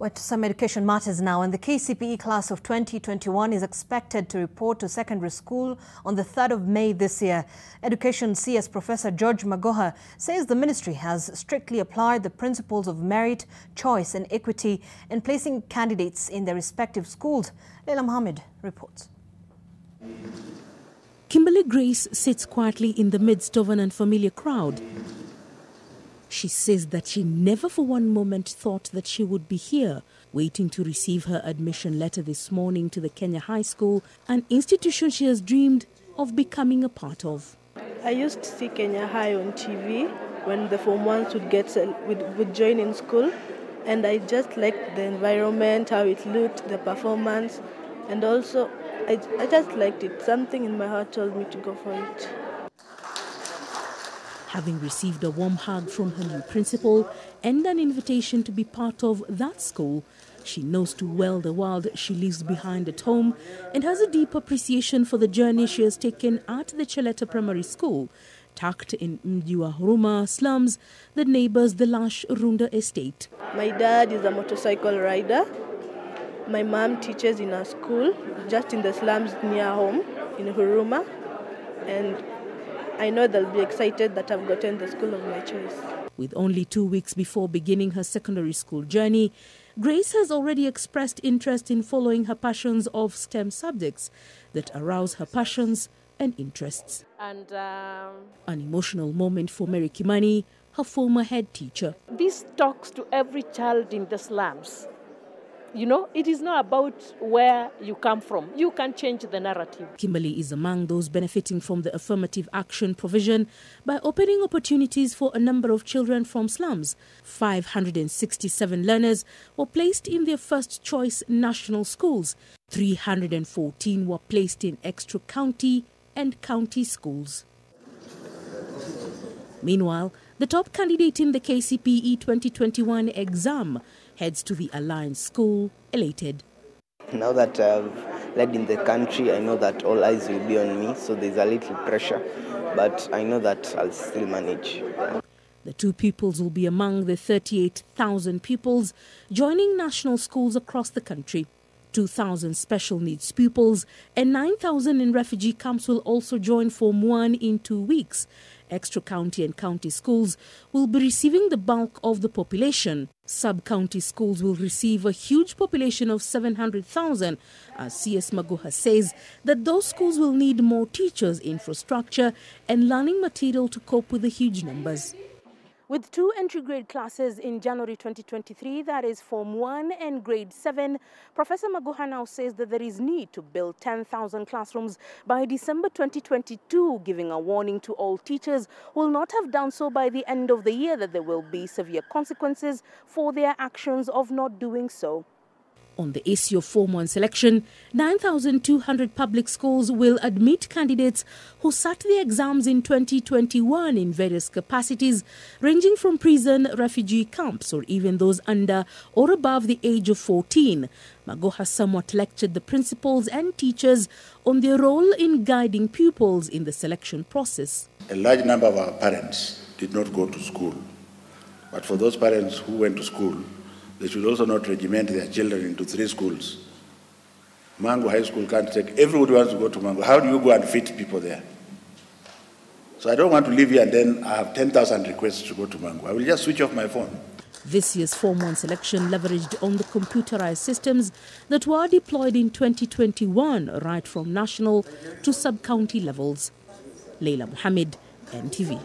Well, to some education matters now, and the KCPE class of 2021 is expected to report to secondary school on the 3rd of May this year. Education CS Professor George Magoha says the ministry has strictly applied the principles of merit, choice and equity in placing candidates in their respective schools. Leila Mohammed reports. Kimberly Grace sits quietly in the midst of an unfamiliar crowd. She says that she never for one moment thought that she would be here, waiting to receive her admission letter this morning to the Kenya High School, an institution she has dreamed of becoming a part of. I used to see Kenya High on TV when the Form 1s would join in school, and I just liked the environment, how it looked, the performance, and also I just liked it. Something in my heart told me to go for it. Having received a warm hug from her new principal and an invitation to be part of that school, she knows too well the world she leaves behind at home and has a deep appreciation for the journey she has taken at the Cheleta Primary School, tucked in Mji wa Huruma slums that neighbors the lush Runda estate. My dad is a motorcycle rider. My mom teaches in a school just in the slums near home in Huruma, and I know they'll be excited that I've gotten the school of my choice. With only 2 weeks before beginning her secondary school journey, Grace has already expressed interest in following her passions of STEM subjects that arouse her passions and interests. An emotional moment for Mary Kimani, her former head teacher. This talks to every child in the slums. You know, it is not about where you come from. You can change the narrative. Kimberly is among those benefiting from the affirmative action provision by opening opportunities for a number of children from slums. 567 learners were placed in their first choice national schools. 314 were placed in extra county and county schools. Meanwhile, the top candidate in the KCPE 2021 exam heads to the Alliance School, elated. Now that I've led in the country, I know that all eyes will be on me, so there's a little pressure, but I know that I'll still manage. The two pupils will be among the 38,000 pupils joining national schools across the country. 2,000 special needs pupils and 9,000 in refugee camps will also join Form 1 in 2 weeks. Extra county and county schools will be receiving the bulk of the population. Sub-county schools will receive a huge population of 700,000, as CS Magoha says that those schools will need more teachers, infrastructure and learning material to cope with the huge numbers. With 2 entry grade classes in January 2023, that is Form 1 and Grade 7, Professor Magoha now says that there is need to build 10,000 classrooms by December 2022, giving a warning to all teachers who will not have done so by the end of the year that there will be severe consequences for their actions of not doing so. On the issue of Form 1 selection, 9,200 public schools will admit candidates who sat the exams in 2021 in various capacities, ranging from prison, refugee camps, or even those under or above the age of 14. Magoha somewhat lectured the principals and teachers on their role in guiding pupils in the selection process. A large number of our parents did not go to school, but for those parents who went to school, they should also not regiment their children into 3 schools. Mangu High School can't take, everybody wants to go to Mangu. How do you go and fit people there? So I don't want to live here and then I have 10,000 requests to go to Mangu. I will just switch off my phone. This year's Form 1 selection leveraged on the computerized systems that were deployed in 2021, right from national to sub-county levels. Leila Mohammed, NTV.